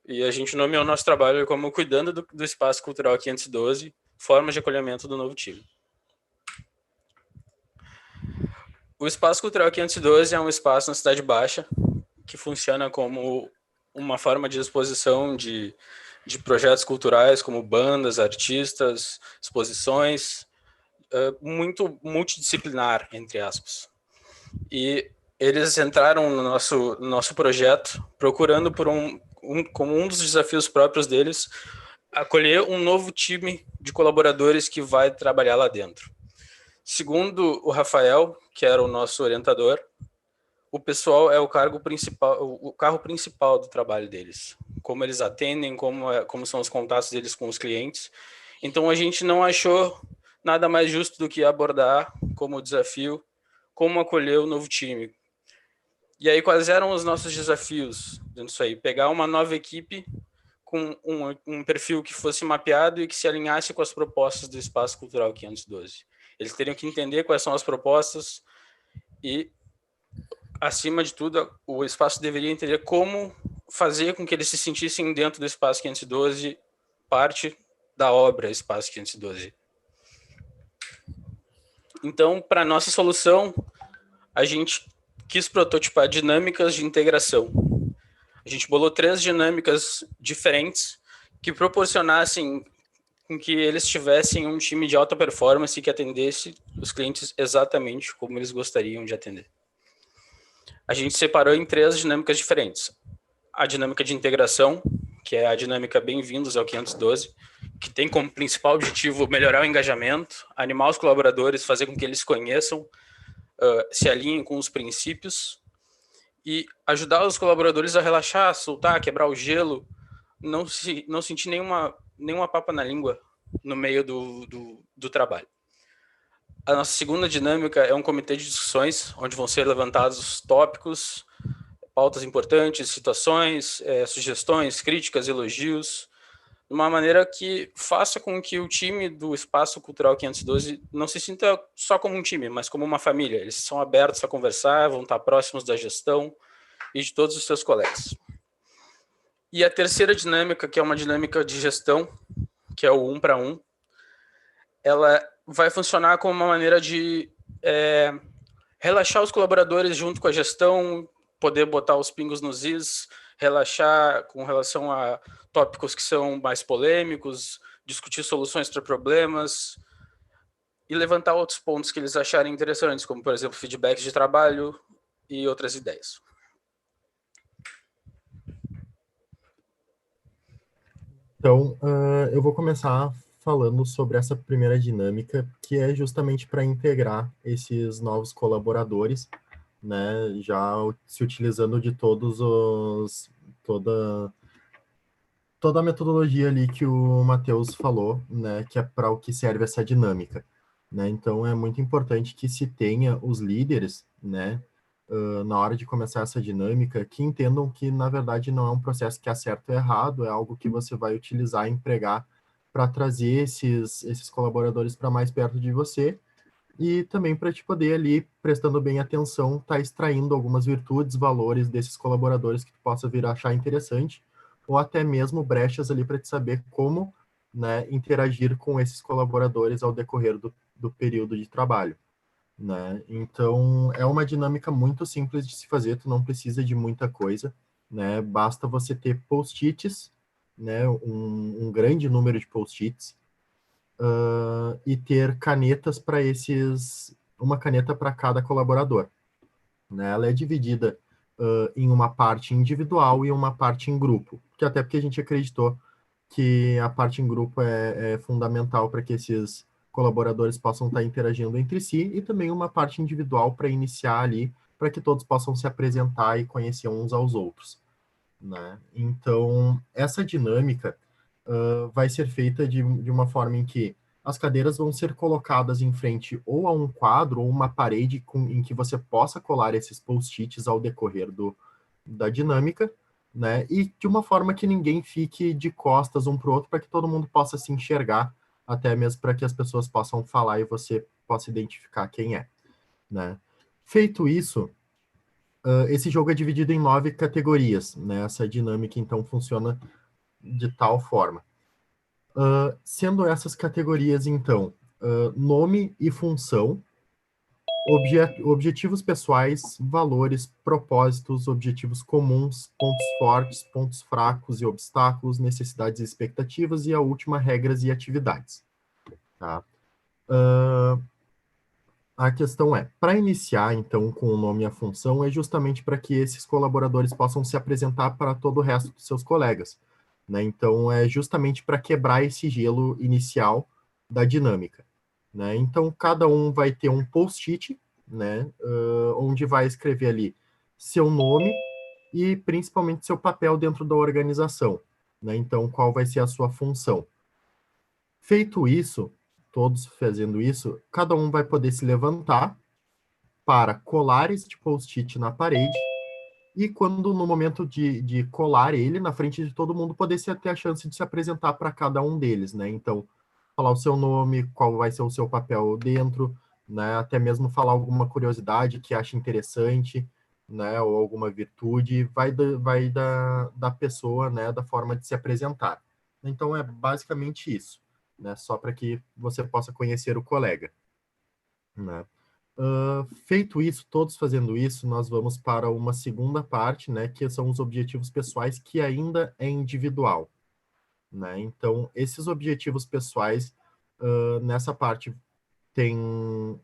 E a gente nomeou nosso trabalho como Cuidando do Espaço Cultural 512, Formas de Acolhimento do Novo Time. O Espaço Cultural 512 é um espaço na Cidade Baixa que funciona como uma forma de exposição de projetos culturais, como bandas, artistas, exposições, muito multidisciplinar, entre aspas. E eles entraram no nosso projeto procurando por como um dos desafios próprios deles, acolher um novo time de colaboradores que vai trabalhar lá dentro. Segundo o Rafael, que era o nosso orientador, o pessoal é o cargo principal, o carro principal do trabalho deles. Como eles atendem, como são os contatos deles com os clientes. Então a gente não achou nada mais justo do que abordar como desafio como acolher o novo time. E aí quais eram os nossos desafios dentro disso aí? Pegar uma nova equipe com um perfil que fosse mapeado e que se alinhasse com as propostas do Espaço Cultural 512. Eles teriam que entender quais são as propostas e, acima de tudo, o espaço deveria entender como fazer com que eles se sentissem dentro do Espaço 512, parte da obra Espaço 512. Então, para nossa solução, a gente quis prototipar dinâmicas de integração. A gente bolou 3 dinâmicas diferentes que proporcionassem com que eles tivessem um time de alta performance que atendesse os clientes exatamente como eles gostariam de atender. A gente separou em 3 dinâmicas diferentes. A dinâmica de integração, que é a dinâmica Bem-vindos ao 512, que tem como principal objetivo melhorar o engajamento, animar os colaboradores, fazer com que eles conheçam, se alinhem com os princípios e ajudar os colaboradores a relaxar, soltar, quebrar o gelo, não sentir nenhuma papa na língua no meio do trabalho. A nossa segunda dinâmica é um comitê de discussões, onde vão ser levantados tópicos, pautas importantes, situações, sugestões, críticas, elogios, de uma maneira que faça com que o time do Espaço Cultural 512 não se sinta só como um time, mas como uma família. Eles são abertos a conversar, vão estar próximos da gestão e de todos os seus colegas. E a terceira dinâmica, que é uma dinâmica de gestão, que é o 1 para 1, ela vai funcionar como uma maneira de relaxar os colaboradores junto com a gestão, poder botar os pingos nos is, relaxar com relação a tópicos que são mais polêmicos, discutir soluções para problemas e levantar outros pontos que eles acharem interessantes, como, por exemplo, feedbacks de trabalho e outras ideias. Então, eu vou começar falando sobre essa primeira dinâmica, que é justamente para integrar esses novos colaboradores, né, já se utilizando de toda a metodologia ali que o Matheus falou, né, que é para o que serve essa dinâmica, né? Então é muito importante que se tenha os líderes, né, na hora de começar essa dinâmica, que entendam que na verdade não é um processo que é certo ou errado, é algo que você vai utilizar e empregar para trazer esses colaboradores para mais perto de você e também para te poder ali, prestando bem atenção, estar extraindo algumas virtudes, valores desses colaboradores que tu possa vir a achar interessante, ou até mesmo brechas ali para te saber como, né, interagir com esses colaboradores ao decorrer do período de trabalho, né? Então, é uma dinâmica muito simples de se fazer, tu não precisa de muita coisa, né? Basta você ter post-its, né, um grande número de post-its, e ter canetas para uma caneta para cada colaborador, né? Ela é dividida em uma parte individual e uma parte em grupo, que até porque a gente acreditou que a parte em grupo é fundamental para que esses colaboradores possam estar interagindo entre si e também uma parte individual para iniciar ali, para que todos possam se apresentar e conhecer uns aos outros, né? Então, essa dinâmica vai ser feita de uma forma em que as cadeiras vão ser colocadas em frente ou a um quadro ou uma parede em que você possa colar esses post-its ao decorrer da dinâmica, né? E de uma forma que ninguém fique de costas um para o outro, para que todo mundo possa se enxergar, até mesmo para que as pessoas possam falar e você possa identificar quem é, né? Feito isso, esse jogo é dividido em 9 categorias, né? Essa dinâmica, então, funciona de tal forma. Sendo essas categorias, então, nome e função, objetivos pessoais, valores, propósitos, objetivos comuns, pontos fortes, pontos fracos e obstáculos, necessidades e expectativas, e a última, regras e atividades. Tá? A questão é, para iniciar, então, com o nome e a função, é justamente para que esses colaboradores possam se apresentar para todo o resto dos seus colegas. Né? Então, é justamente para quebrar esse gelo inicial da dinâmica. Né? Então, cada um vai ter um post-it, né? Onde vai escrever ali seu nome e, principalmente, seu papel dentro da organização. Né? Então, qual vai ser a sua função. Feito isso, todos fazendo isso, cada um vai poder se levantar para colar este post-it na parede e quando no momento de colar ele na frente de todo mundo, poder ter a chance de se apresentar para cada um deles, né? Então, falar o seu nome, qual vai ser o seu papel dentro, né? Até mesmo falar alguma curiosidade que acha interessante, né? Ou alguma virtude, da pessoa, né? Da forma de se apresentar. Então, é basicamente isso, né? Só para que você possa conhecer o colega, né? Feito isso, todos fazendo isso, nós vamos para uma segunda parte, né, que são os objetivos pessoais, que ainda é individual, né? Então, esses objetivos pessoais, nessa parte, tem um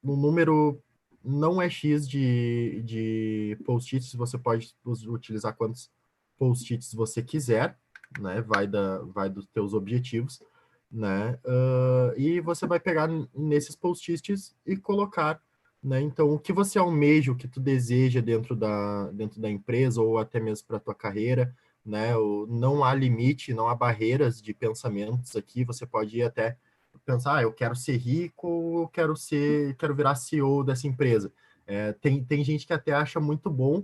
número, não é X de post-its, você pode utilizar quantos post-its você quiser, né? Vai dos teus objetivos, né? E você vai pegar nesses post-its e colocar, né? Então, o que você almeja, o que tu deseja dentro da empresa ou até mesmo para a tua carreira, né? Não há limite, não há barreiras de pensamentos aqui, você pode ir até pensar, eu quero ser rico, quero virar CEO dessa empresa. Tem gente que até acha muito bom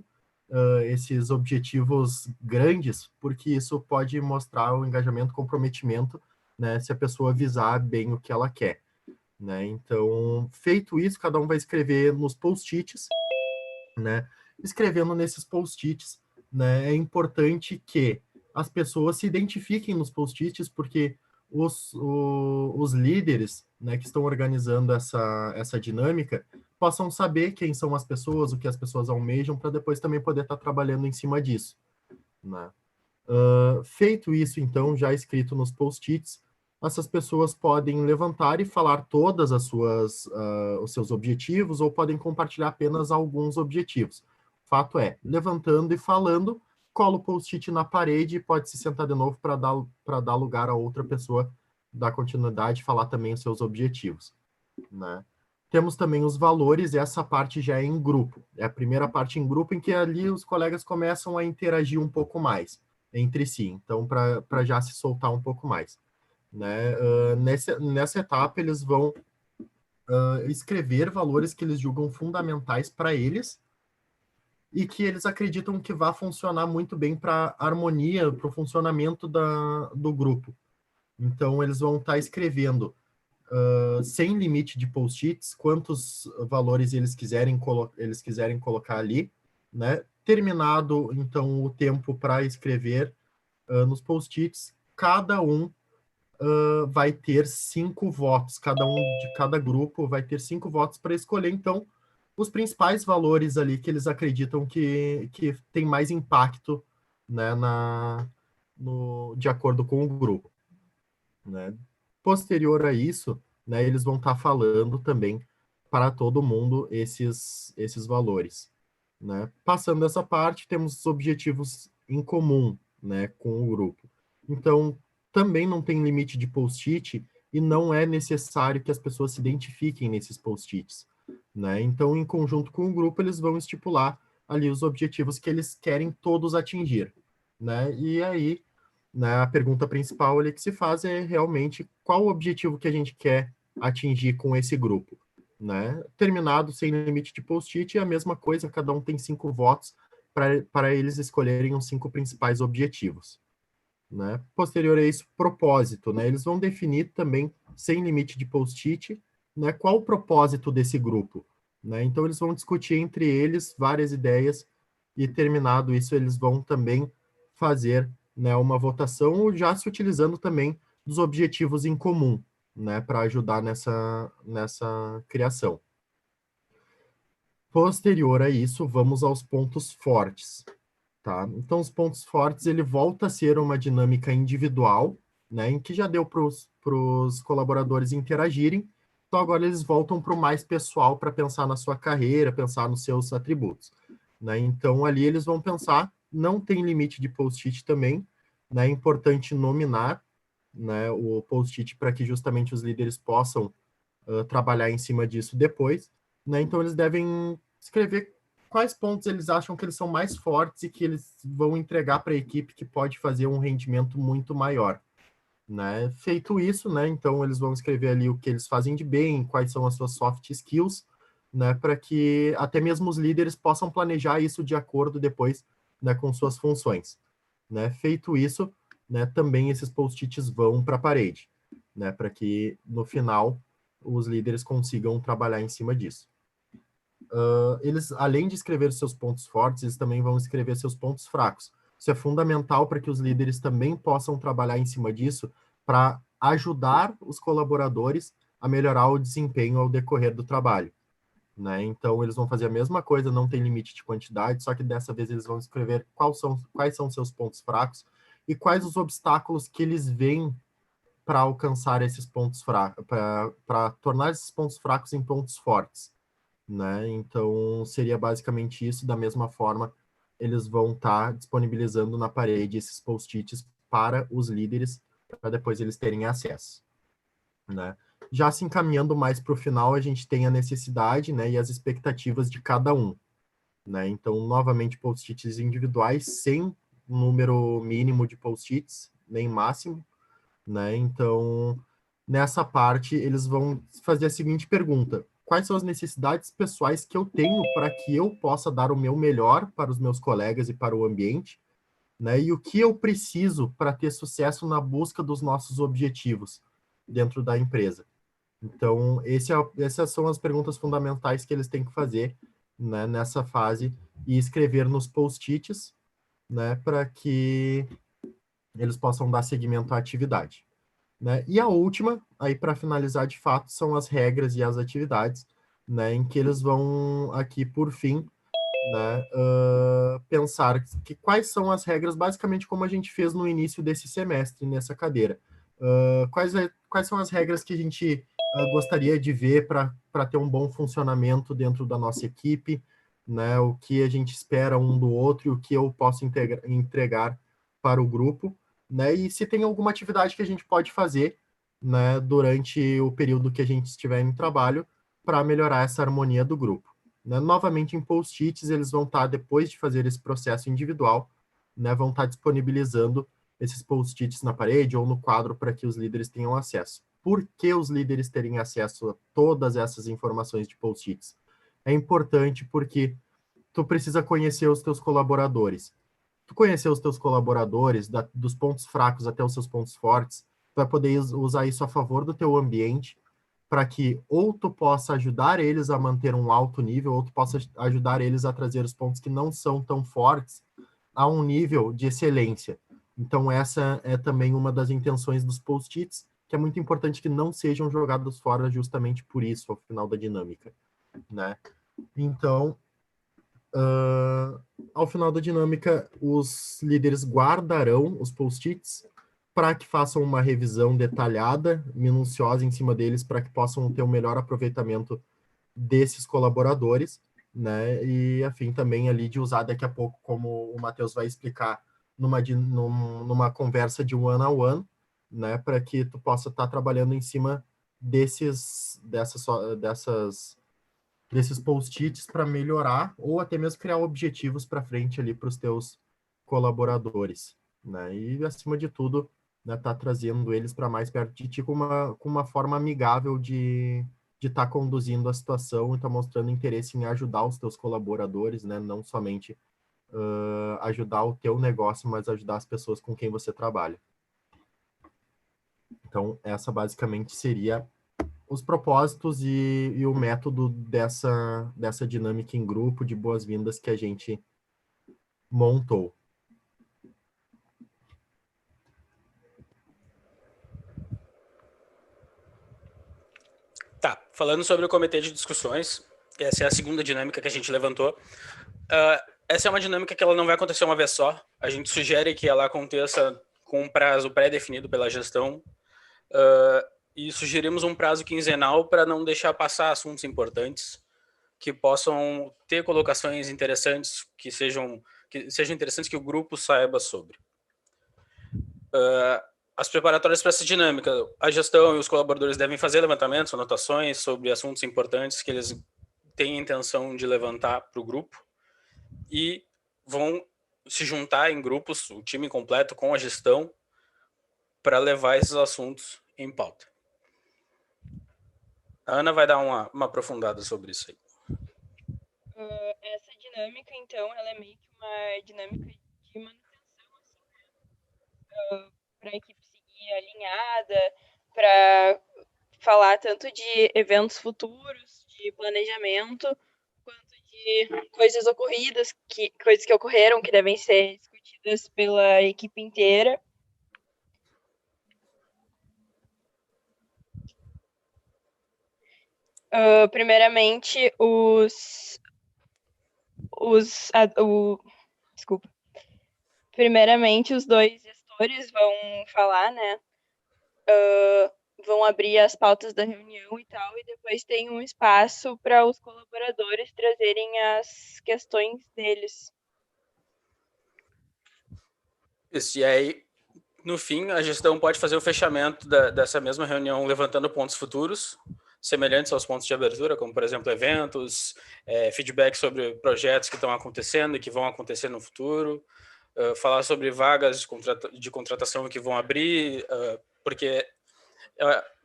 esses objetivos grandes, porque isso pode mostrar o engajamento, comprometimento, né, se a pessoa visar bem o que ela quer. Né? Então, feito isso, cada um vai escrever nos post-its, né? Escrevendo nesses post-its, né, é importante que as pessoas se identifiquem nos post-its, porque os líderes, né, que estão organizando essa dinâmica possam saber quem são as pessoas, o que as pessoas almejam, para depois também poder estar trabalhando em cima disso. Né? Feito isso, então, já escrito nos post-its, essas pessoas podem levantar e falar todas os seus objetivos ou podem compartilhar apenas alguns objetivos. Fato é, levantando e falando, cola o post-it na parede e pode se sentar de novo para dar lugar a outra pessoa dar continuidade e falar também os seus objetivos. Né? Temos também os valores, e essa parte já é em grupo. É a primeira parte em grupo em que ali os colegas começam a interagir um pouco mais entre si, então para já se soltar um pouco mais. Né? Nessa etapa, eles vão escrever valores que eles julgam fundamentais para eles e que eles acreditam que vai funcionar muito bem para a harmonia, para o funcionamento do grupo. Então, eles vão estar escrevendo sem limite de post-its, quantos valores eles quiserem colocar ali, né? Terminado, então, o tempo para escrever nos post-its, cada um vai ter 5 votos, cada um de cada grupo vai ter 5 votos para escolher, então, os principais valores ali que eles acreditam que tem mais impacto, né, de acordo com o grupo. Né? Posterior a isso, né, eles vão estar falando também para todo mundo esses valores. Né? Passando essa parte, temos os objetivos em comum, né, com o grupo. Então, também não tem limite de post-it e não é necessário que as pessoas se identifiquem nesses post-its. Né? Então, em conjunto com o grupo, eles vão estipular ali os objetivos que eles querem todos atingir. Né? E aí, né, a pergunta principal ali que se faz é realmente qual o objetivo que a gente quer atingir com esse grupo. Né? Terminado sem limite de post-it, é a mesma coisa, cada um tem 5 votos para eles escolherem os 5 principais objetivos. Né? Posterior a isso, propósito. Né? Eles vão definir também, sem limite de post-it, né, qual o propósito desse grupo. né? Então, eles vão discutir entre eles várias ideias e, terminado isso, eles vão também fazer, né, uma votação, já se utilizando também dos objetivos em comum, né, para ajudar nessa criação. Posterior a isso, vamos aos pontos fortes, tá? Então, os pontos fortes, ele volta a ser uma dinâmica individual, né, em que já deu para os colaboradores interagirem, então agora eles voltam para o mais pessoal para pensar na sua carreira, pensar nos seus atributos, né? Então, ali eles vão pensar, não tem limite de post-it também, né? É importante nominar, né, o post-it para que justamente os líderes possam trabalhar em cima disso depois, né? Então eles devem escrever quais pontos eles acham que eles são mais fortes e que eles vão entregar para a equipe que pode fazer um rendimento muito maior, né? Feito isso, né? Então eles vão escrever ali o que eles fazem de bem, quais são as suas soft skills, né? Para que até mesmo os líderes possam planejar isso de acordo depois, né, com suas funções, né? Feito isso, né? Também esses post-its vão para a parede, né? Para que no final os líderes consigam trabalhar em cima disso. Eles, além de escrever seus pontos fortes, eles também vão escrever seus pontos fracos. Isso é fundamental para que os líderes também possam trabalhar em cima disso para ajudar os colaboradores a melhorar o desempenho ao decorrer do trabalho, né? Então, eles vão fazer a mesma coisa, não tem limite de quantidade, só que dessa vez eles vão escrever quais são seus pontos fracos e quais os obstáculos que eles veem para alcançar esses pontos fracos, para tornar esses pontos fracos em pontos fortes, né? Então, seria basicamente isso. Da mesma forma, eles vão estar disponibilizando na parede esses post-its para os líderes, para depois eles terem acesso, né? Já se encaminhando mais para o final, a gente tem a necessidade, né, e as expectativas de cada um, né? Então, novamente, post-its individuais, sem número mínimo de post-its, nem máximo, né? Então, nessa parte, eles vão fazer a seguinte pergunta: quais são as necessidades pessoais que eu tenho para que eu possa dar o meu melhor para os meus colegas e para o ambiente, né? E o que eu preciso para ter sucesso na busca dos nossos objetivos dentro da empresa? Então, essas são as perguntas fundamentais que eles têm que fazer, né, nessa fase e escrever nos post-its, né, para que eles possam dar seguimento à atividade, né? E a última, aí para finalizar de fato, são as regras e as atividades, né, em que eles vão aqui, por fim, né, pensar que quais são as regras, basicamente como a gente fez no início desse semestre, nessa cadeira. Quais são as regras que a gente gostaria de ver para ter um bom funcionamento dentro da nossa equipe, né, o que a gente espera um do outro e o que eu posso entregar para o grupo, né, e se tem alguma atividade que a gente pode fazer, né, durante o período que a gente estiver em trabalho para melhorar essa harmonia do grupo, né? Novamente, em post-its, eles vão estar, depois de fazer esse processo individual, né, vão estar disponibilizando esses post-its na parede ou no quadro para que os líderes tenham acesso. Por que os líderes terem acesso a todas essas informações de post-its? É importante porque tu precisa conhecer os teus colaboradores. Tu conhecer os teus colaboradores, dos pontos fracos até os seus pontos fortes, tu vai poder usar isso a favor do teu ambiente, para que ou tu possa ajudar eles a manter um alto nível, ou tu possa ajudar eles a trazer os pontos que não são tão fortes a um nível de excelência. Então, essa é também uma das intenções dos post-its, que é muito importante que não sejam jogados fora justamente por isso, ao final da dinâmica, né? Então, ao final da dinâmica, os líderes guardarão os post-its para que façam uma revisão detalhada, minuciosa em cima deles, para que possam ter o melhor aproveitamento desses colaboradores, né? E a fim também ali de usar daqui a pouco, como o Matheus vai explicar, numa conversa de one-on-one, né? Para que tu possa estar trabalhando em cima desses post-its para melhorar ou até mesmo criar objetivos para frente ali para os teus colaboradores, né? E acima de tudo, né, tá trazendo eles para mais perto de ti com uma forma amigável de estar conduzindo a situação e estar mostrando interesse em ajudar os teus colaboradores, né? Não somente ajudar o teu negócio, mas ajudar as pessoas com quem você trabalha. Então, essa basicamente seria os propósitos e o método dessa dinâmica em grupo de boas-vindas que a gente montou. Tá, falando sobre o comitê de discussões, essa é a segunda dinâmica que a gente levantou. Essa é uma dinâmica que ela não vai acontecer uma vez só. A gente sugere que ela aconteça com um prazo pré-definido pela gestão, e sugerimos um prazo quinzenal para não deixar passar assuntos importantes que possam ter colocações interessantes, que sejam interessantes que o grupo saiba sobre. As preparatórias para essa dinâmica, a gestão e os colaboradores devem fazer levantamentos, anotações sobre assuntos importantes que eles têm intenção de levantar para o grupo e vão se juntar em grupos, o time completo com a gestão, para levar esses assuntos em pauta. A Ana vai dar uma aprofundada sobre isso aí. Essa dinâmica, então, ela é meio que uma dinâmica de manutenção, assim, para a equipe seguir alinhada, para falar tanto de eventos futuros, de planejamento, quanto de coisas ocorridas, coisas que ocorreram, que devem ser discutidas pela equipe inteira. Primeiramente, desculpa. Primeiramente, os dois gestores vão falar, né? Vão abrir as pautas da reunião e tal, e depois tem um espaço para os colaboradores trazerem as questões deles. Isso, e aí, no fim, a gestão pode fazer o fechamento dessa mesma reunião levantando pontos futuros, semelhantes aos pontos de abertura, como, por exemplo, eventos, feedback sobre projetos que estão acontecendo e que vão acontecer no futuro, falar sobre vagas de contratação que vão abrir, porque,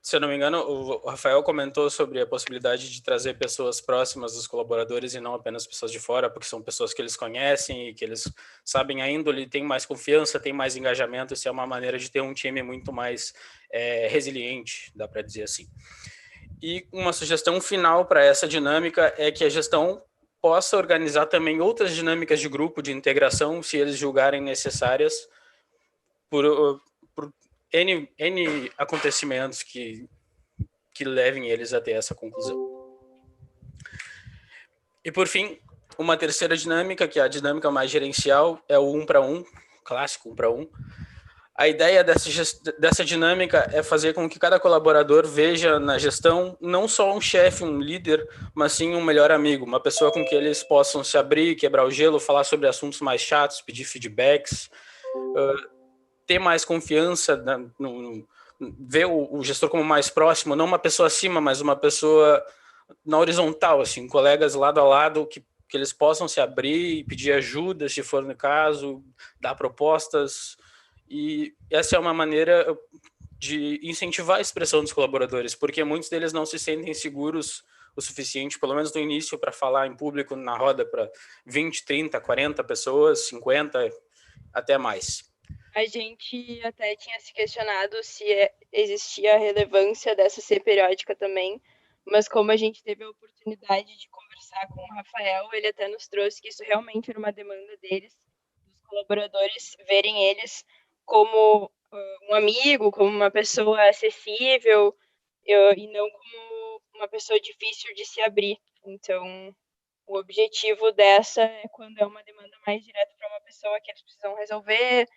se eu não me engano, o Rafael comentou sobre a possibilidade de trazer pessoas próximas dos colaboradores e não apenas pessoas de fora, porque são pessoas que eles conhecem e que eles sabem a índole, têm mais confiança, têm mais engajamento. Isso é uma maneira de ter um time muito mais resiliente, dá para dizer assim. E uma sugestão final para essa dinâmica é que a gestão possa organizar também outras dinâmicas de grupo, de integração, se eles julgarem necessárias, por N acontecimentos que levem eles até essa conclusão. E, por fim, uma terceira dinâmica, que é a dinâmica mais gerencial, é o 1 para 1, clássico 1 para 1. A ideia dessa dinâmica é fazer com que cada colaborador veja na gestão não só um chefe, um líder, mas sim um melhor amigo, uma pessoa com que eles possam se abrir, quebrar o gelo, falar sobre assuntos mais chatos, pedir feedbacks, ter mais confiança, ver o gestor como mais próximo, não uma pessoa acima, mas uma pessoa na horizontal, assim, colegas lado a lado que eles possam se abrir e pedir ajuda, se for no caso, dar propostas. E essa é uma maneira de incentivar a expressão dos colaboradores, porque muitos deles não se sentem seguros o suficiente, pelo menos no início, para falar em público na roda para 20, 30, 40 pessoas, 50, até mais. A gente até tinha se questionado se existia a relevância dessa ser periódica também, mas como a gente teve a oportunidade de conversar com o Rafael, ele até nos trouxe que isso realmente era uma demanda deles, dos colaboradores verem eles como um amigo, como uma pessoa acessível e não como uma pessoa difícil de se abrir. Então, o objetivo dessa é quando é uma demanda mais direta para uma pessoa que eles precisam resolver,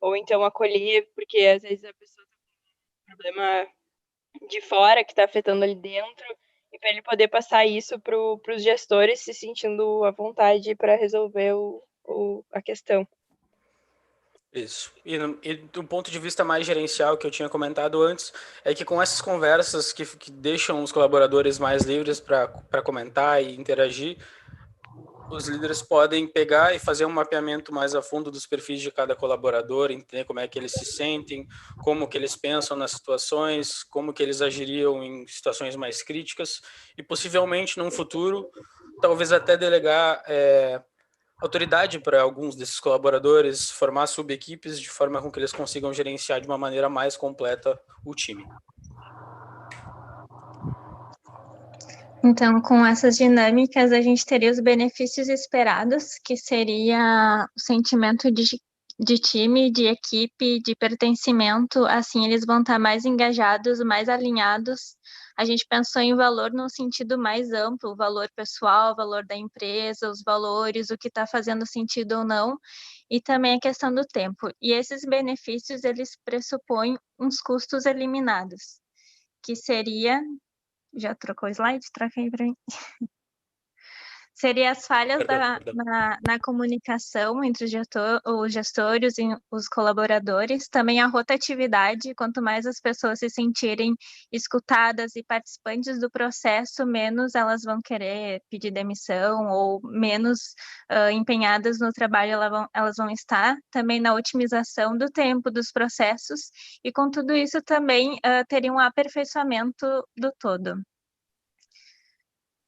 ou então acolher, porque às vezes a pessoa está com um problema de fora que está afetando ali dentro, e para ele poder passar isso para os gestores se sentindo à vontade para resolver a questão. Isso. E do ponto de vista mais gerencial que eu tinha comentado antes, é que com essas conversas que deixam os colaboradores mais livres para comentar e interagir, os líderes podem pegar e fazer um mapeamento mais a fundo dos perfis de cada colaborador, entender como é que eles se sentem, como que eles pensam nas situações, como que eles agiriam em situações mais críticas e possivelmente, num futuro, talvez até delegar autoridade para alguns desses colaboradores, formar subequipes de forma com que eles consigam gerenciar de uma maneira mais completa o time. Então, com essas dinâmicas, a gente teria os benefícios esperados, que seria o sentimento de time, de equipe, de pertencimento. Assim, eles vão estar mais engajados, mais alinhados. A gente pensou em valor num sentido mais amplo, o valor pessoal, o valor da empresa, os valores, o que está fazendo sentido ou não, e também a questão do tempo. E esses benefícios, eles pressupõem uns custos eliminados, que seria... Já trocou o slide? Troca aí para mim. Seria as falhas Perdão. na comunicação entre os gestores e os colaboradores, também a rotatividade, quanto mais as pessoas se sentirem escutadas e participantes do processo, menos elas vão querer pedir demissão ou menos empenhadas no trabalho elas vão estar, também na otimização do tempo dos processos, e com tudo isso também teria um aperfeiçoamento do todo.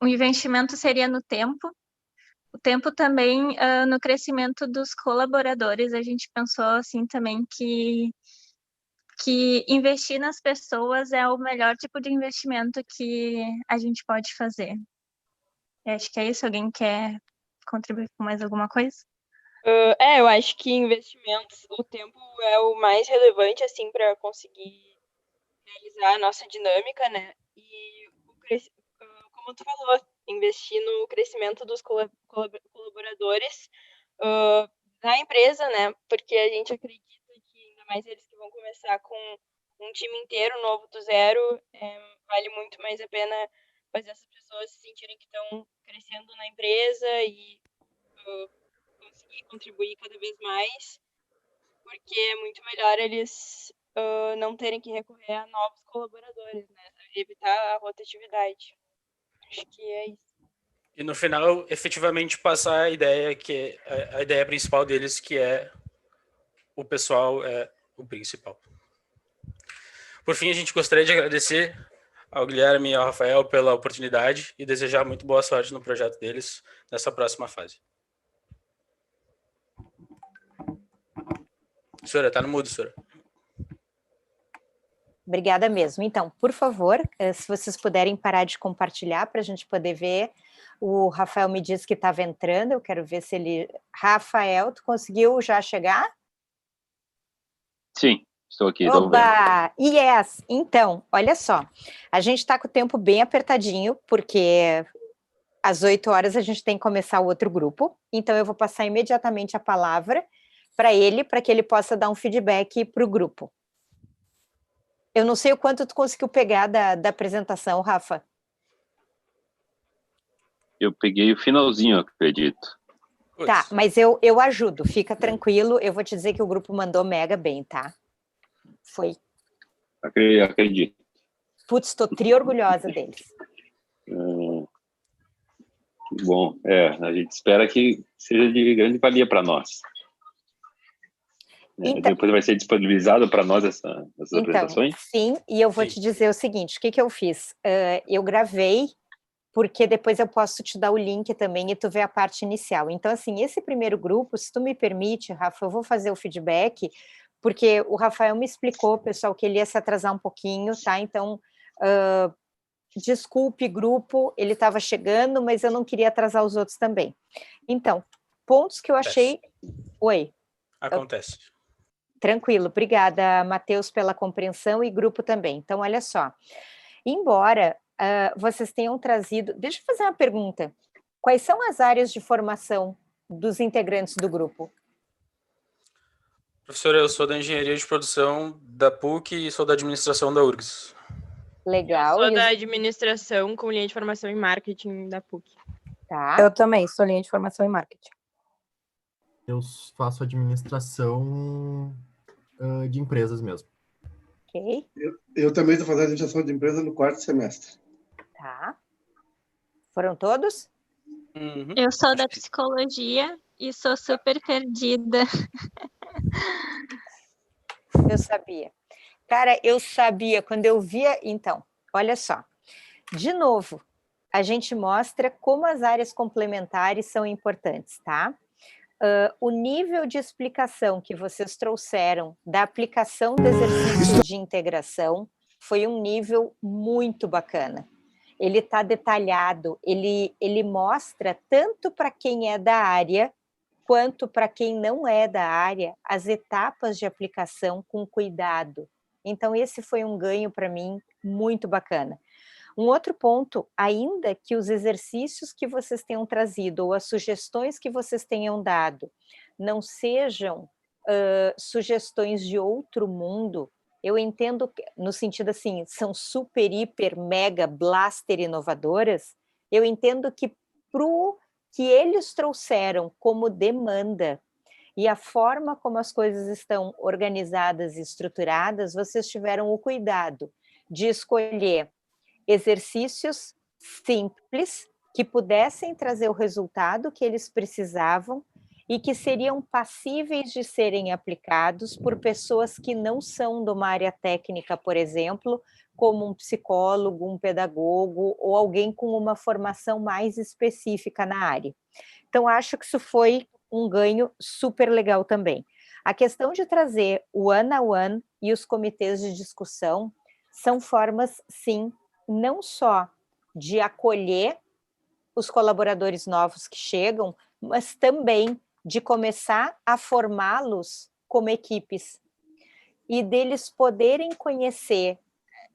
O investimento seria no tempo, o tempo também no crescimento dos colaboradores. A gente pensou assim também que investir nas pessoas é o melhor tipo de investimento que a gente pode fazer. Acho que é isso. Alguém quer contribuir com mais alguma coisa? Eu acho que investimentos, o tempo é o mais relevante, assim, para conseguir realizar a nossa dinâmica, né? E como tu falou, investir no crescimento dos colaboradores na empresa, né? Porque a gente acredita que, ainda mais eles que vão começar com um time inteiro novo do zero, vale muito mais a pena fazer essas pessoas se sentirem que estão crescendo na empresa e conseguir contribuir cada vez mais, porque é muito melhor eles não terem que recorrer a novos colaboradores, né? Evitar a rotatividade. Acho que é isso. E no final, efetivamente, passar a ideia que a ideia principal deles, que é o pessoal é o principal. Por fim, a gente gostaria de agradecer ao Guilherme e ao Rafael pela oportunidade e desejar muito boa sorte no projeto deles nessa próxima fase. Senhora, tá no mudo, senhora. Obrigada mesmo. Então, por favor, se vocês puderem parar de compartilhar para a gente poder ver. O Rafael me disse que estava entrando, eu quero ver se ele... Rafael, tu conseguiu já chegar? Sim, estou aqui. Oba! Yes! Então, olha só, a gente está com o tempo bem apertadinho, porque às 8 horas a gente tem que começar o outro grupo, então eu vou passar imediatamente a palavra para que ele possa dar um feedback para o grupo. Eu não sei o quanto tu conseguiu pegar da apresentação, Rafa. Eu peguei o finalzinho, acredito. Tá, mas eu ajudo, fica tranquilo, eu vou te dizer que o grupo mandou mega bem, tá? Foi. Acredito. Putz, estou tri-orgulhosa deles. Bom, a gente espera que seja de grande valia para nós. Então, depois vai ser disponibilizado para nós essas apresentações? Sim, e eu vou te dizer o seguinte, o que eu fiz? Eu gravei, porque depois eu posso te dar o link também e tu vê a parte inicial. Então, assim, esse primeiro grupo, se tu me permite, Rafa, eu vou fazer o feedback, porque o Rafael me explicou, pessoal, que ele ia se atrasar um pouquinho, tá? Então, desculpe, grupo, ele estava chegando, mas eu não queria atrasar os outros também. Então, pontos que eu achei... Oi. Acontece. Tranquilo, obrigada, Matheus, pela compreensão e grupo também. Então, olha só, embora vocês tenham trazido... Deixa eu fazer uma pergunta. Quais são as áreas de formação dos integrantes do grupo? Professora, eu sou da Engenharia de Produção da PUC e sou da Administração da URGS. Legal. Eu sou da Administração com linha de formação em Marketing da PUC. Tá. Eu também sou linha de formação em Marketing. Eu faço administração de empresas mesmo. Ok. Eu também estou fazendo administração de empresa no 4º semestre. Tá. Foram todos? Uhum. Eu sou da Psicologia e sou super perdida. Eu sabia. Cara, eu sabia, quando eu via... Então, olha só. De novo, a gente mostra como as áreas complementares são importantes, tá? O nível de explicação que vocês trouxeram da aplicação do exercício de integração foi um nível muito bacana. ele está detalhado, ele mostra tanto para quem é da área, quanto para quem não é da área, as etapas de aplicação com cuidado. Então, esse foi um ganho para mim muito bacana. Um outro ponto, ainda que os exercícios que vocês tenham trazido ou as sugestões que vocês tenham dado não sejam sugestões de outro mundo, eu entendo, no sentido assim, são super, hiper, mega, blaster inovadoras, eu entendo que pro que eles trouxeram como demanda e a forma como as coisas estão organizadas e estruturadas, vocês tiveram o cuidado de escolher exercícios simples que pudessem trazer o resultado que eles precisavam e que seriam passíveis de serem aplicados por pessoas que não são de uma área técnica, por exemplo, como um psicólogo, um pedagogo ou alguém com uma formação mais específica na área. Então, acho que isso foi um ganho super legal também. A questão de trazer o one-on-one e os comitês de discussão são formas, sim, não só de acolher os colaboradores novos que chegam, mas também de começar a formá-los como equipes e deles poderem conhecer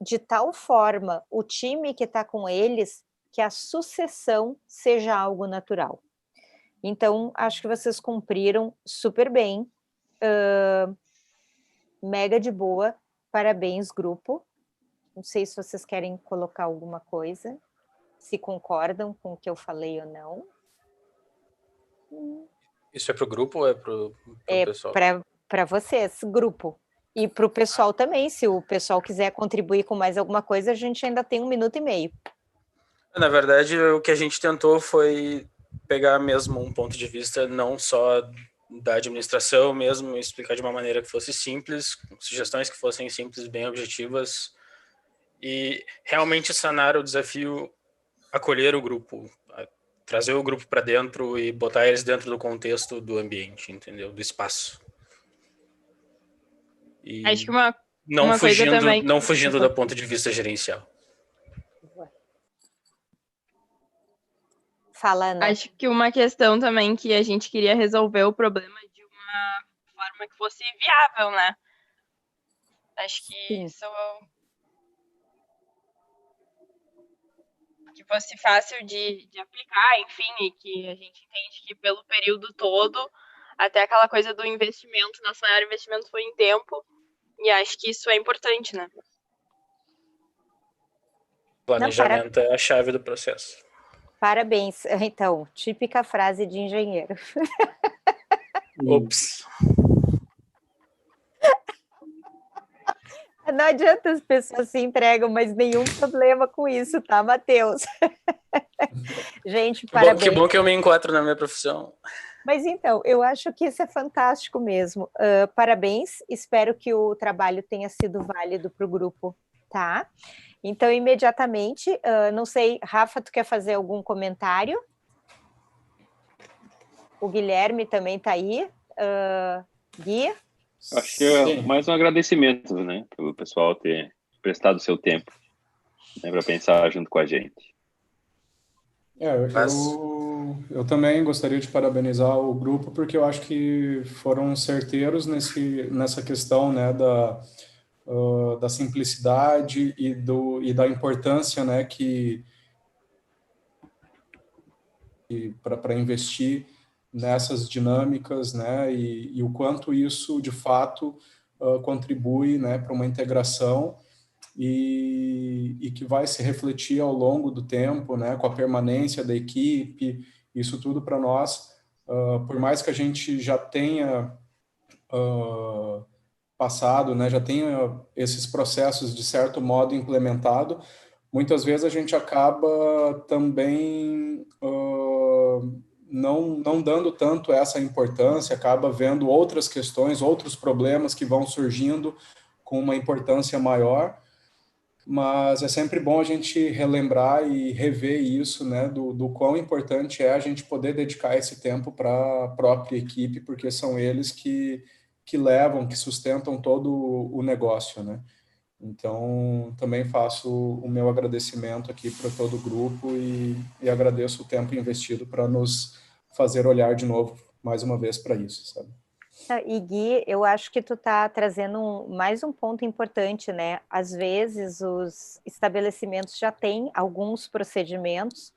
de tal forma o time que está com eles que a sucessão seja algo natural. Então, acho que vocês cumpriram super bem, mega de boa, parabéns, grupo. Não sei se vocês querem colocar alguma coisa, se concordam com o que eu falei ou não. Isso é para o grupo ou é para o pessoal? Para vocês, grupo. E para o pessoal também, se o pessoal quiser contribuir com mais alguma coisa, a gente ainda tem 1 minuto e meio. Na verdade, o que a gente tentou foi pegar mesmo um ponto de vista não só da administração mesmo, explicar de uma maneira que fosse simples, sugestões que fossem simples, bem objetivas, e realmente sanar o desafio, acolher o grupo, trazer o grupo para dentro e botar eles dentro do contexto do ambiente, entendeu? Do espaço. E acho que uma coisa também... Não fugindo do ponto de vista gerencial. Fala, Ana. Acho que uma questão também que a gente queria resolver o problema de uma forma que fosse viável, né? Acho que Sim. isso... que fosse fácil de aplicar, enfim, e que a gente entende que pelo período todo, até aquela coisa do investimento, nosso maior investimento foi em tempo, e acho que isso é importante, né? Planejamento é a chave do processo. Parabéns. Então, típica frase de engenheiro. Ops. Não adianta, as pessoas se entregam, mas nenhum problema com isso, tá, Matheus? Gente, parabéns. Que bom que eu me encontro na minha profissão. Mas então, eu acho que isso é fantástico mesmo. Parabéns, espero que o trabalho tenha sido válido para o grupo, tá? Então, imediatamente, não sei, Rafa, tu quer fazer algum comentário? O Guilherme também está aí. Gui? Acho que é mais um agradecimento, né, pelo pessoal ter prestado o seu tempo, né, para pensar junto com a gente. Eu também gostaria de parabenizar o grupo, porque eu acho que foram certeiros nessa questão, né, da simplicidade e da importância, né, para investir nessas dinâmicas, né, e o quanto isso, de fato, contribui, né, para uma integração e que vai se refletir ao longo do tempo, né, com a permanência da equipe, isso tudo para nós, por mais que a gente já tenha passado, né, já tenha esses processos de certo modo implementado, muitas vezes a gente acaba também não dando tanto essa importância, acaba vendo outras questões, outros problemas que vão surgindo com uma importância maior, mas é sempre bom a gente relembrar e rever isso, né, do quão importante é a gente poder dedicar esse tempo para a própria equipe, porque são eles que levam, que sustentam todo o negócio, né? Então, também faço o meu agradecimento aqui para todo o grupo e agradeço o tempo investido para nos fazer olhar de novo, mais uma vez, para isso, sabe? E Gui, eu acho que tu tá trazendo mais um ponto importante, né? Às vezes os estabelecimentos já têm alguns procedimentos,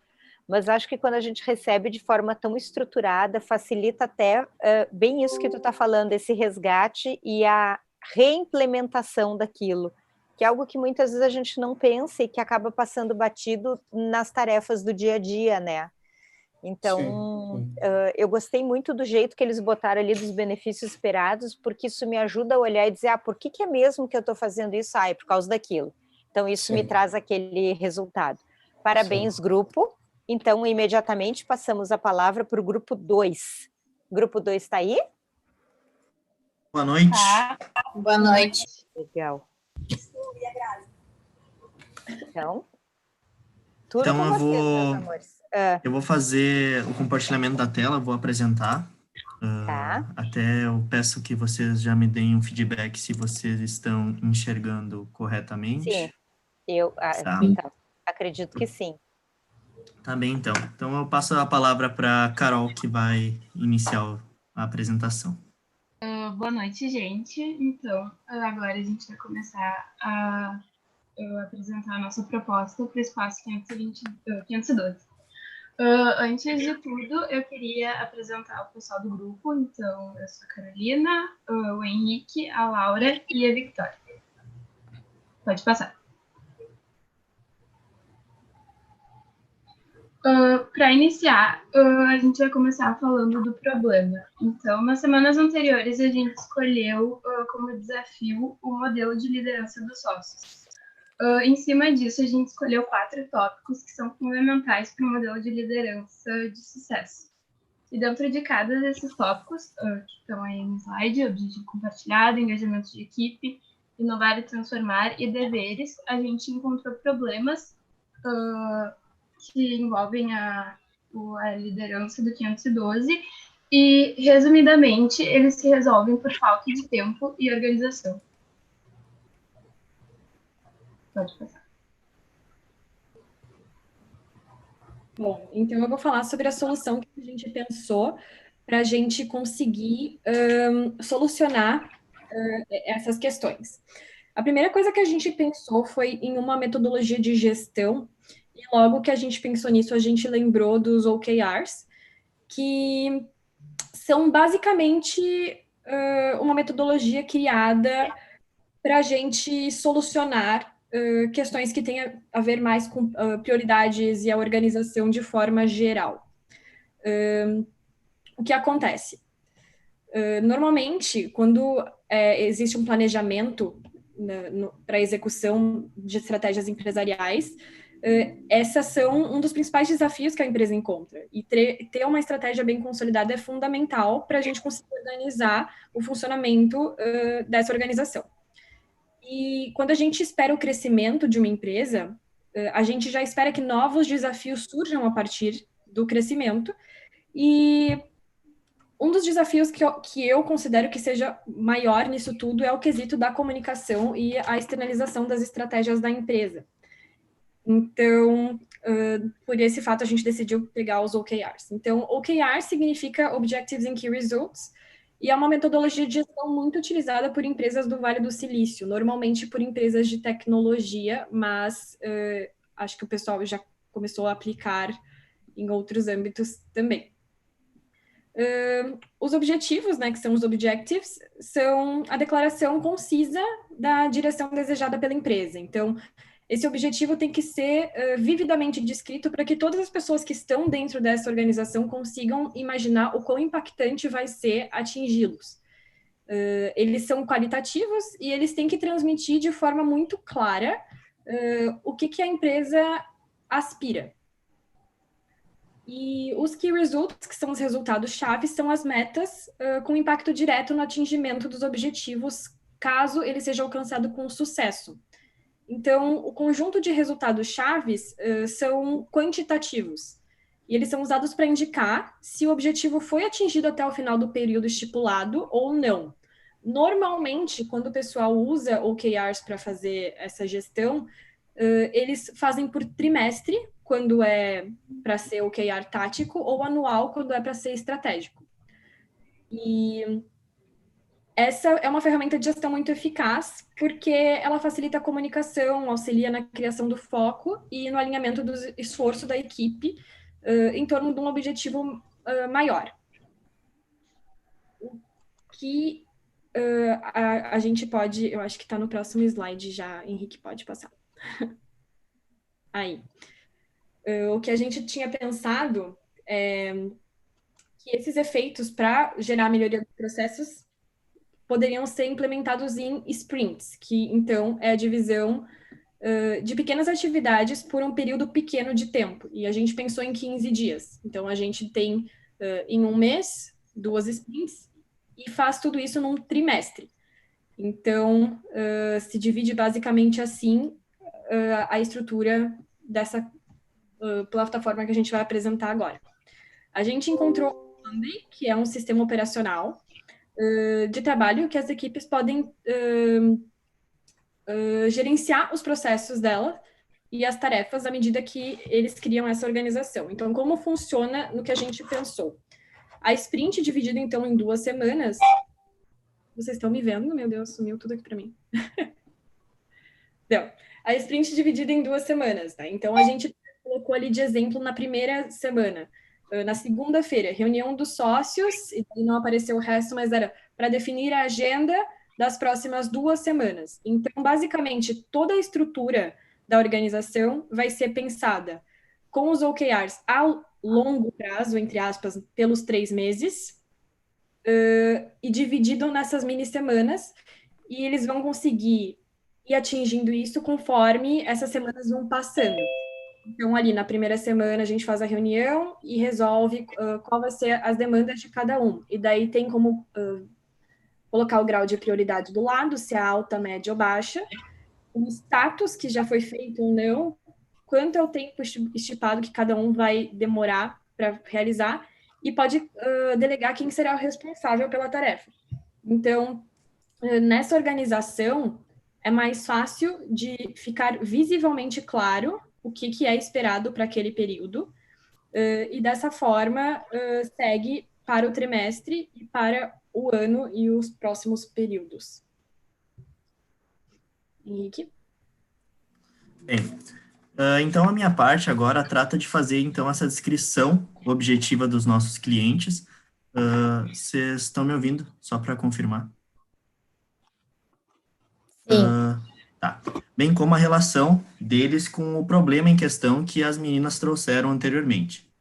mas acho que quando a gente recebe de forma tão estruturada, facilita até bem isso que tu tá falando, esse resgate e a reimplementação daquilo, que é algo que muitas vezes a gente não pensa e que acaba passando batido nas tarefas do dia a dia, né? Então, eu gostei muito do jeito que eles botaram ali dos benefícios esperados, porque isso me ajuda a olhar e dizer, por que é mesmo que eu estou fazendo isso? É por causa daquilo. Então, isso me traz aquele resultado. Parabéns, grupo. Então, imediatamente passamos a palavra para o grupo 2. Grupo 2 está aí? Boa noite. Boa noite. Legal. Então, Então eu vou fazer o compartilhamento da tela, vou apresentar. Até eu peço que vocês já me deem um feedback se vocês estão enxergando corretamente. Sim, então, acredito que sim. Tá bem, então. Então eu passo a palavra para a Carol, que vai iniciar a apresentação. Boa noite, gente. Então, agora a gente vai começar a apresentar a nossa proposta para o espaço 512. Antes de tudo, eu queria apresentar o pessoal do grupo. Então, eu sou a Carolina, o Henrique, a Laura e a Victoria. Pode passar. Para iniciar, a gente vai começar falando do problema. Então, nas semanas anteriores, a gente escolheu como desafio o modelo de liderança dos sócios. Em cima disso, a gente escolheu 4 tópicos que são fundamentais para o modelo de liderança de sucesso. E dentro de cada desses tópicos, que estão aí no slide, objetivo compartilhado, engajamento de equipe, inovar e transformar e deveres, a gente encontrou problemas que envolvem a liderança do 512 e, resumidamente, eles se resolvem por falta de tempo e organização. Pode passar. Bom, então eu vou falar sobre a solução que a gente pensou para a gente conseguir solucionar essas questões. A primeira coisa que a gente pensou foi em uma metodologia de gestão, e logo que a gente pensou nisso, a gente lembrou dos OKRs, que são basicamente uma metodologia criada para a gente solucionar questões que têm a ver mais com prioridades e a organização de forma geral. O que acontece? Normalmente, quando existe um planejamento para a execução de estratégias empresariais, essas são um dos principais desafios que a empresa encontra. E ter uma estratégia bem consolidada é fundamental para a gente conseguir organizar o funcionamento dessa organização. E quando a gente espera o crescimento de uma empresa, a gente já espera que novos desafios surjam a partir do crescimento. E um dos desafios que eu considero que seja maior nisso tudo é o quesito da comunicação e a externalização das estratégias da empresa. Então, por esse fato, a gente decidiu pegar os OKRs. Então, OKR significa Objectives and Key Results, e é uma metodologia de gestão muito utilizada por empresas do Vale do Silício, normalmente por empresas de tecnologia, mas acho que o pessoal já começou a aplicar em outros âmbitos também. Os objetivos, né, que são os objectives, são a declaração concisa da direção desejada pela empresa. Então, esse objetivo tem que ser vividamente descrito para que todas as pessoas que estão dentro dessa organização consigam imaginar o quão impactante vai ser atingi-los. Eles são qualitativos e eles têm que transmitir de forma muito clara o que a empresa aspira. E os Key Results, que são os resultados-chave, são as metas com impacto direto no atingimento dos objetivos, caso ele seja alcançado com sucesso. Então, o conjunto de resultados-chaves são quantitativos, e eles são usados para indicar se o objetivo foi atingido até o final do período estipulado ou não. Normalmente, quando o pessoal usa OKRs para fazer essa gestão, eles fazem por trimestre, quando é para ser OKR tático, ou anual, quando é para ser estratégico. E essa é uma ferramenta de gestão muito eficaz, porque ela facilita a comunicação, auxilia na criação do foco e no alinhamento do esforço da equipe em torno de um objetivo maior. O que a gente pode... Eu acho que está no próximo slide já, Henrique, pode passar. Aí. O que a gente tinha pensado é que esses efeitos para gerar melhoria dos processos poderiam ser implementados em sprints, que então é a divisão de pequenas atividades por um período pequeno de tempo. E a gente pensou em 15 dias. Então, a gente tem em um mês 2 sprints e faz tudo isso num trimestre. Então, se divide basicamente assim a estrutura dessa plataforma que a gente vai apresentar agora. A gente encontrou o Monday, que é um sistema operacional de trabalho que as equipes podem gerenciar os processos dela e as tarefas à medida que eles criam essa organização. Então, como funciona no que a gente pensou? A sprint dividida, então, em 2 semanas... Vocês estão me vendo? Meu Deus, sumiu tudo aqui para mim. Então, a sprint dividida em 2 semanas, tá? Então, a gente colocou ali de exemplo na primeira semana. Na segunda-feira, reunião dos sócios, e não apareceu o resto, mas era para definir a agenda das próximas 2 semanas. Então, basicamente, toda a estrutura da organização vai ser pensada com os OKRs a longo prazo, entre aspas, pelos 3 meses, e dividido nessas mini-semanas, e eles vão conseguir ir atingindo isso conforme essas semanas vão passando. Então, ali na primeira semana, a gente faz a reunião e resolve qual vai ser as demandas de cada um. E daí tem como colocar o grau de prioridade do lado, se é alta, média ou baixa, o status que já foi feito ou não, quanto é o tempo estipado que cada um vai demorar para realizar, e pode delegar quem será o responsável pela tarefa. Então, nessa organização, é mais fácil de ficar visivelmente claro o que é esperado para aquele período, e dessa forma segue para o trimestre e para o ano e os próximos períodos. Henrique? Bem, então a minha parte agora trata de fazer então essa descrição objetiva dos nossos clientes. Vocês estão me ouvindo? Só para confirmar. Sim. Tá. Bem como a relação deles com o problema em questão que as meninas trouxeram anteriormente.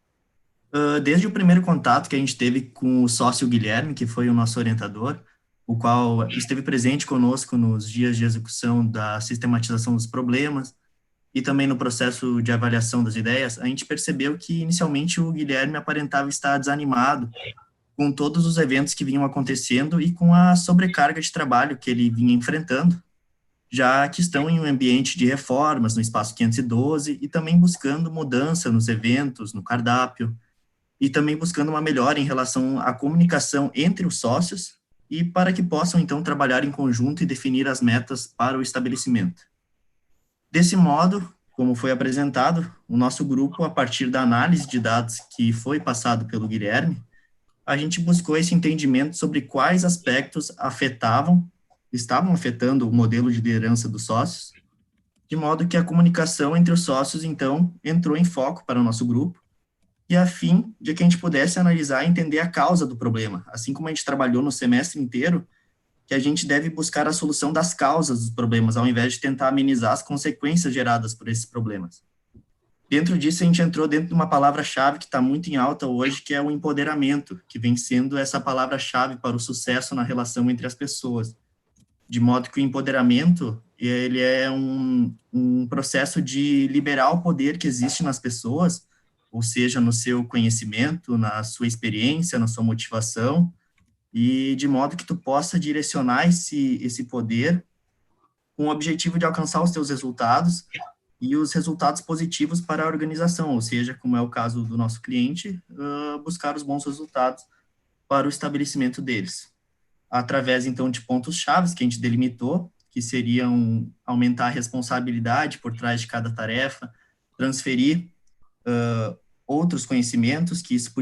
Desde o primeiro contato que a gente teve com o sócio Guilherme, que foi o nosso orientador, o qual esteve presente conosco nos dias de execução da sistematização dos problemas e também no processo de avaliação das ideias, a gente percebeu que inicialmente o Guilherme aparentava estar desanimado com todos os eventos que vinham acontecendo e com a sobrecarga de trabalho que ele vinha enfrentando, já que estão em um ambiente de reformas no Espaço 512 e também buscando mudança nos eventos, no cardápio, e também buscando uma melhora em relação à comunicação entre os sócios e para que possam, então, trabalhar em conjunto e definir as metas para o estabelecimento. Desse modo, como foi apresentado, o nosso grupo, a partir da análise de dados que foi passado pelo Guilherme, a gente buscou esse entendimento sobre quais aspectos estavam afetando o modelo de liderança dos sócios, de modo que a comunicação entre os sócios, então, entrou em foco para o nosso grupo, e a fim de que a gente pudesse analisar e entender a causa do problema, assim como a gente trabalhou no semestre inteiro, que a gente deve buscar a solução das causas dos problemas, ao invés de tentar amenizar as consequências geradas por esses problemas. Dentro disso, a gente entrou dentro de uma palavra-chave que está muito em alta hoje, que é o empoderamento, que vem sendo essa palavra-chave para o sucesso na relação entre as pessoas. De modo que o empoderamento, ele é um processo de liberar o poder que existe nas pessoas, ou seja, no seu conhecimento, na sua experiência, na sua motivação, e de modo que tu possa direcionar esse poder com o objetivo de alcançar os teus resultados e os resultados positivos para a organização, ou seja, como é o caso do nosso cliente, buscar os bons resultados para o estabelecimento deles. através, então, de pontos-chave que a gente delimitou, que seriam aumentar a responsabilidade por trás de cada tarefa, transferir outros conhecimentos, que isso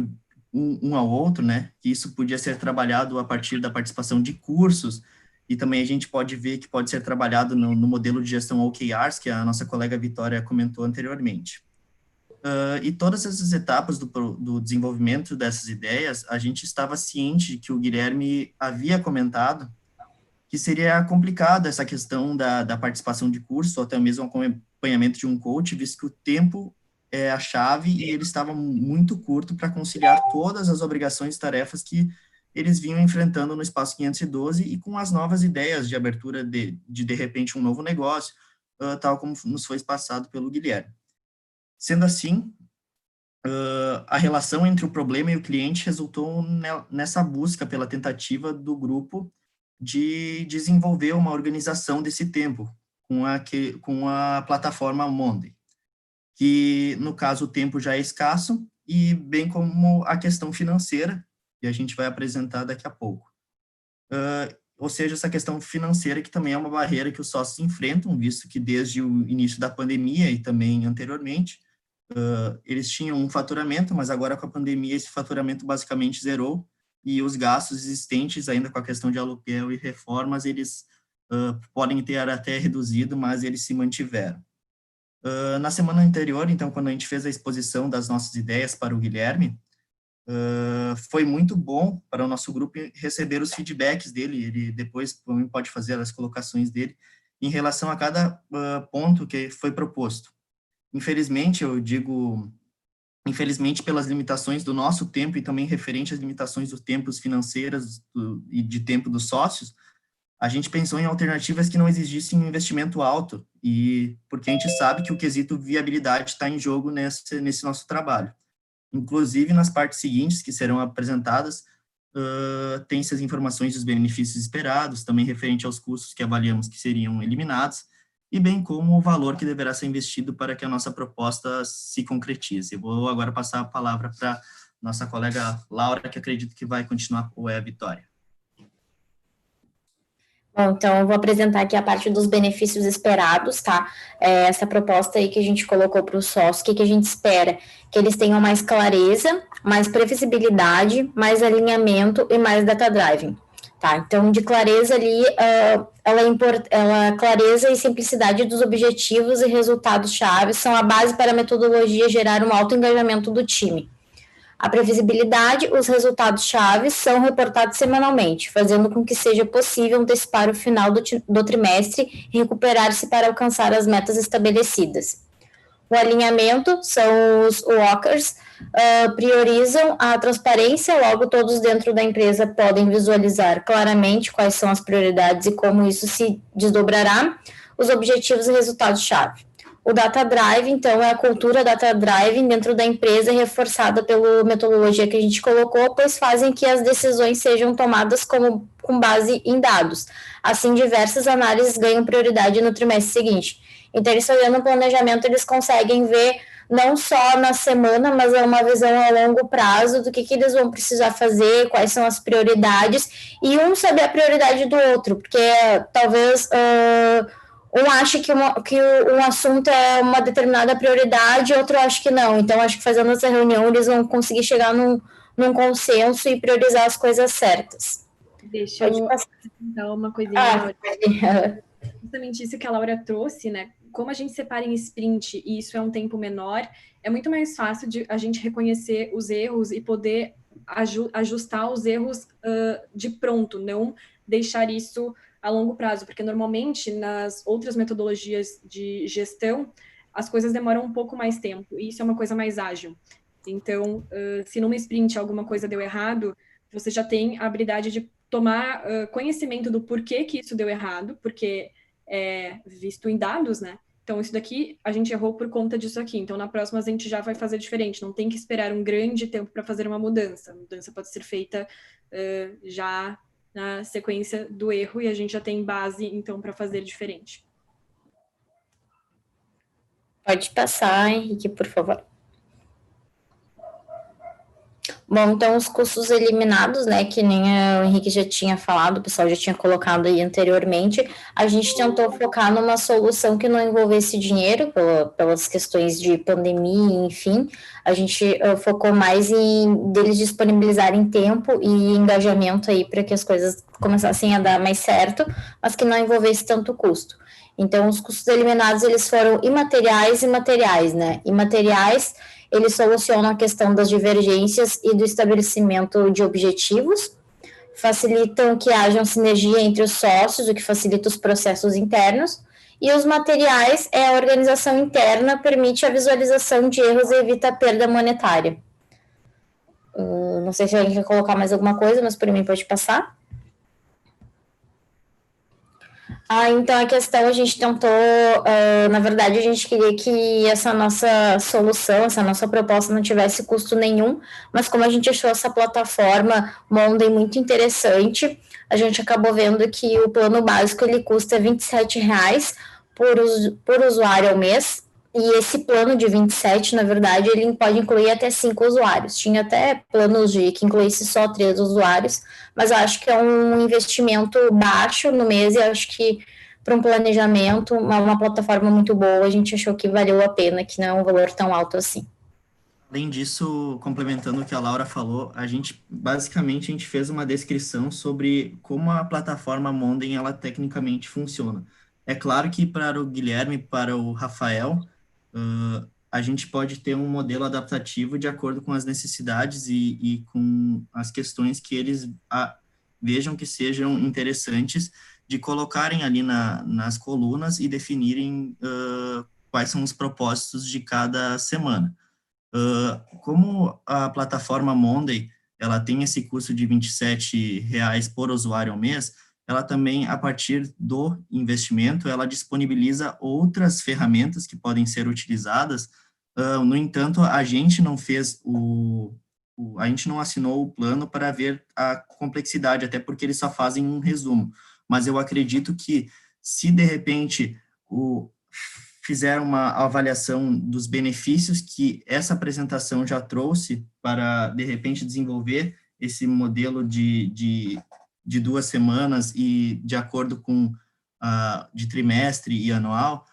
um ao outro, né, que isso podia ser trabalhado a partir da participação de cursos, e também a gente pode ver que pode ser trabalhado no modelo de gestão OKRs, que a nossa colega Vitória comentou anteriormente. E todas essas etapas do desenvolvimento dessas ideias, a gente estava ciente de que o Guilherme havia comentado que seria complicado essa questão da participação de curso, ou até mesmo acompanhamento de um coach, visto que o tempo é a chave e ele estava muito curto para conciliar todas as obrigações e tarefas que eles vinham enfrentando no Espaço 512 e com as novas ideias de abertura de repente, um novo negócio, tal como nos foi passado pelo Guilherme. Sendo assim, a relação entre o problema e o cliente resultou nessa busca pela tentativa do grupo de desenvolver uma organização desse tempo com a plataforma Monday, que, no caso, o tempo já é escasso, e bem como a questão financeira, que a gente vai apresentar daqui a pouco. Ou seja, essa questão financeira que também é uma barreira que os sócios enfrentam, visto que desde o início da pandemia e também anteriormente, eles tinham um faturamento, mas agora com a pandemia esse faturamento basicamente zerou, e os gastos existentes ainda com a questão de aluguel e reformas, eles podem ter até reduzido, mas eles se mantiveram. Na semana anterior, então, quando a gente fez a exposição das nossas ideias para o Guilherme, foi muito bom para o nosso grupo receber os feedbacks dele, ele depois também pode fazer as colocações dele em relação a cada ponto que foi proposto. Infelizmente, eu digo, infelizmente pelas limitações do nosso tempo e também referente às limitações dos tempos financeiros e de tempo dos sócios, a gente pensou em alternativas que não exigissem um investimento alto, e porque a gente sabe que o quesito viabilidade está em jogo nesse nosso trabalho. Inclusive, nas partes seguintes que serão apresentadas, tem-se as informações dos benefícios esperados, também referente aos custos que avaliamos que seriam eliminados, e bem como o valor que deverá ser investido para que a nossa proposta se concretize. Eu vou agora passar a palavra para nossa colega Laura, que acredito que vai continuar, ou é a Vitória. Bom, então eu vou apresentar aqui a parte dos benefícios esperados, tá? Essa proposta aí que a gente colocou para os sócios, o que a gente espera? Que eles tenham mais clareza, mais previsibilidade, mais alinhamento e mais data driving. Tá, então, de clareza ali, clareza e simplicidade dos objetivos e resultados-chave são a base para a metodologia gerar um alto engajamento do time. A previsibilidade, os resultados-chave são reportados semanalmente, fazendo com que seja possível antecipar o final do trimestre e recuperar-se para alcançar as metas estabelecidas. O alinhamento são os walkers, priorizam a transparência, logo todos dentro da empresa podem visualizar claramente quais são as prioridades e como isso se desdobrará, os objetivos e resultados-chave. O Data Drive, então, é a cultura Data Drive dentro da empresa, reforçada pela metodologia que a gente colocou, pois fazem que as decisões sejam tomadas com base em dados. Assim, diversas análises ganham prioridade no trimestre seguinte. Então, eles fazendo um planejamento, eles conseguem ver não só na semana, mas é uma visão a longo prazo do que eles vão precisar fazer, quais são as prioridades, e um saber a prioridade do outro, porque talvez um ache que um assunto é uma determinada prioridade, outro acha que não. Então, acho que fazendo essa reunião, eles vão conseguir chegar num consenso e priorizar as coisas certas. Deixa eu acrescentar uma coisinha. Justamente isso que a Laura trouxe, né? Como a gente separa em sprint e isso é um tempo menor, é muito mais fácil de a gente reconhecer os erros e poder ajustar os erros de pronto, não deixar isso a longo prazo, porque normalmente nas outras metodologias de gestão, as coisas demoram um pouco mais tempo, e isso é uma coisa mais ágil. Então, se numa sprint alguma coisa deu errado, você já tem a habilidade de tomar conhecimento do porquê que isso deu errado, porque é visto em dados, né? Então, isso daqui, a gente errou por conta disso aqui. Então, na próxima, a gente já vai fazer diferente. Não tem que esperar um grande tempo para fazer uma mudança. A mudança pode ser feita já na sequência do erro e a gente já tem base, então, para fazer diferente. Pode passar, Henrique, por favor. Bom, então os custos eliminados, né, que nem o Henrique já tinha falado, o pessoal já tinha colocado aí anteriormente, a gente tentou focar numa solução que não envolvesse dinheiro, pelas questões de pandemia, enfim, a gente focou mais em deles disponibilizarem tempo e engajamento aí para que as coisas começassem a dar mais certo, mas que não envolvesse tanto custo. Então, os custos eliminados, eles foram imateriais e materiais, né? Imateriais, eles solucionam a questão das divergências e do estabelecimento de objetivos, facilitam que haja sinergia entre os sócios, o que facilita os processos internos, e os materiais é a organização interna, permite a visualização de erros e evita a perda monetária. Não sei se alguém quer colocar mais alguma coisa, mas por mim pode passar. Então a questão a gente tentou, na verdade a gente queria que essa nossa solução, essa nossa proposta não tivesse custo nenhum, mas como a gente achou essa plataforma Monday muito interessante, a gente acabou vendo que o plano básico ele custa R$27 por usuário ao mês, e esse plano de 27, na verdade, ele pode incluir até 5 usuários. Tinha até planos que incluísse só 3 usuários, mas eu acho que é um investimento baixo no mês, e eu acho que para um planejamento, uma plataforma muito boa, a gente achou que valeu a pena, que não é um valor tão alto assim. Além disso, complementando o que a Laura falou, basicamente a gente fez uma descrição sobre como a plataforma Monday, ela tecnicamente funciona. É claro que para o Guilherme, para o Rafael, a gente pode ter um modelo adaptativo de acordo com as necessidades e com as questões que eles vejam que sejam interessantes de colocarem ali nas colunas e definirem quais são os propósitos de cada semana. Como a plataforma Monday, ela tem esse custo de R$27 por usuário ao mês, ela também, a partir do investimento, ela disponibiliza outras ferramentas que podem ser utilizadas. No entanto, a gente não fez a gente não assinou o plano para ver a complexidade, até porque eles só fazem um resumo. Mas eu acredito que, se de repente fizer uma avaliação dos benefícios que essa apresentação já trouxe para, de repente, desenvolver esse modelo de 2 semanas e de acordo com de trimestre e anual,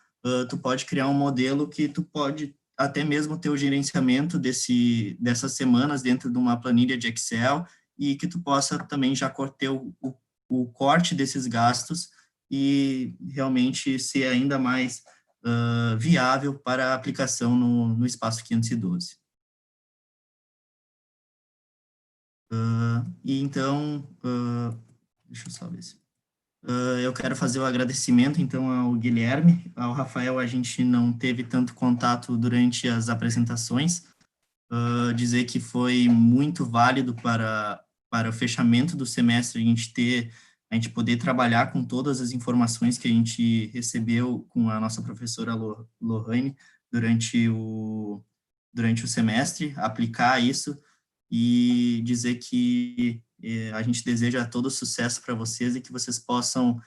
tu pode criar um modelo que tu pode até mesmo ter o gerenciamento dessas semanas dentro de uma planilha de Excel e que tu possa também já ter o corte desses gastos e realmente ser ainda mais viável para a aplicação no espaço 512. E então, deixa eu só ver se... eu quero fazer o agradecimento, então, ao Guilherme. Ao Rafael, a gente não teve tanto contato durante as apresentações. Dizer que foi muito válido para o fechamento do semestre a gente poder trabalhar com todas as informações que a gente recebeu com a nossa professora Lohane durante o semestre, aplicar isso e dizer que a gente deseja todo sucesso para vocês e que vocês possam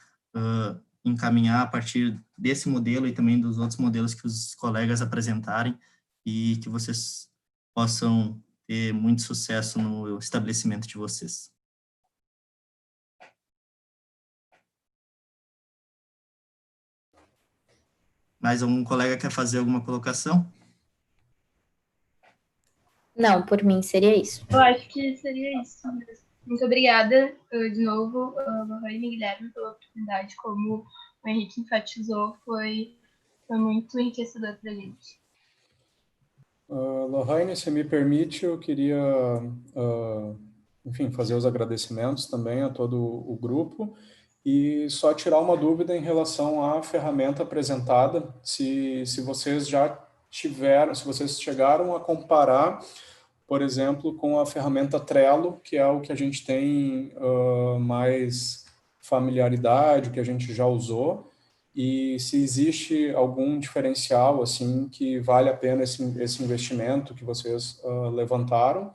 encaminhar a partir desse modelo e também dos outros modelos que os colegas apresentarem e que vocês possam ter muito sucesso no estabelecimento de vocês. Mais algum colega quer fazer alguma colocação? Não, por mim seria isso. Eu acho que seria isso mesmo. Muito obrigada de novo, Lohane e Guilherme, pela oportunidade. Como o Henrique enfatizou, foi muito enriquecedor para a gente. Lohane, se me permite, eu queria, enfim, fazer os agradecimentos também a todo o grupo e só tirar uma dúvida em relação à ferramenta apresentada, se vocês se vocês chegaram a comparar, por exemplo, com a ferramenta Trello, que é o que a gente tem mais familiaridade, que a gente já usou, e se existe algum diferencial assim que vale a pena esse investimento que vocês levantaram,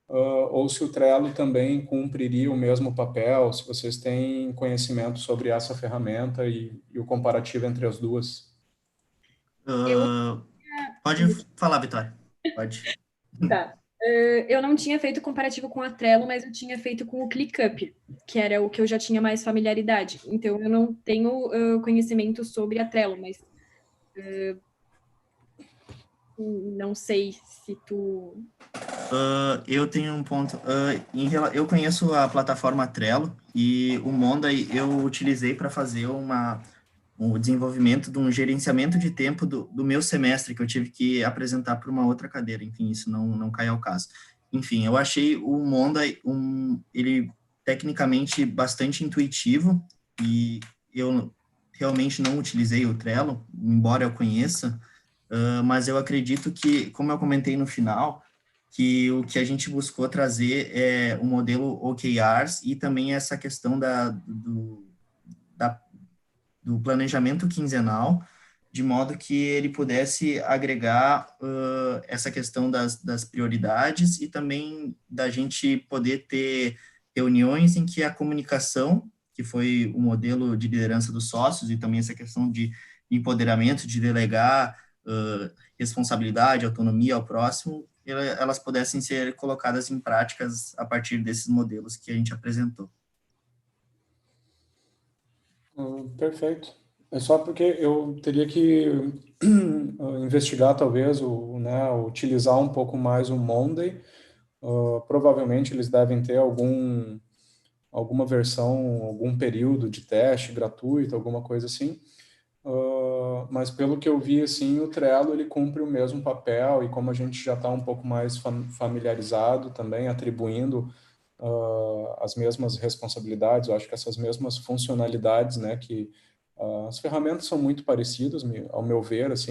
ou se o Trello também cumpriria o mesmo papel, se vocês têm conhecimento sobre essa ferramenta e o comparativo entre as duas. Pode falar, Vitória. Pode. Tá. Eu não tinha feito comparativo com a Trello, mas eu tinha feito com o ClickUp, que era o que eu já tinha mais familiaridade. Então, eu não tenho conhecimento sobre a Trello, mas não sei se tu... Eu tenho um ponto. Eu conheço a plataforma Trello e o Monday eu utilizei para fazer o desenvolvimento de um gerenciamento de tempo do meu semestre, que eu tive que apresentar para uma outra cadeira. Enfim, isso não cai ao caso. Enfim, eu achei o Monday, ele tecnicamente bastante intuitivo, e eu realmente não utilizei o Trello, embora eu conheça, mas eu acredito que, como eu comentei no final, que o que a gente buscou trazer é o modelo OKRs e também essa questão do planejamento quinzenal, de modo que ele pudesse agregar essa questão das prioridades e também da gente poder ter reuniões em que a comunicação, que foi o modelo de liderança dos sócios, e também essa questão de empoderamento, de delegar responsabilidade, autonomia ao próximo, elas pudessem ser colocadas em práticas a partir desses modelos que a gente apresentou. Perfeito. É só porque eu teria que investigar, talvez, utilizar um pouco mais o Monday. Provavelmente eles devem ter alguma versão, algum período de teste gratuito, alguma coisa assim. Mas pelo que eu vi, assim, o Trello ele cumpre o mesmo papel, e como a gente já está um pouco mais familiarizado também, atribuindo as mesmas responsabilidades, eu acho que essas mesmas funcionalidades, né, que as ferramentas são muito parecidas, ao meu ver, assim,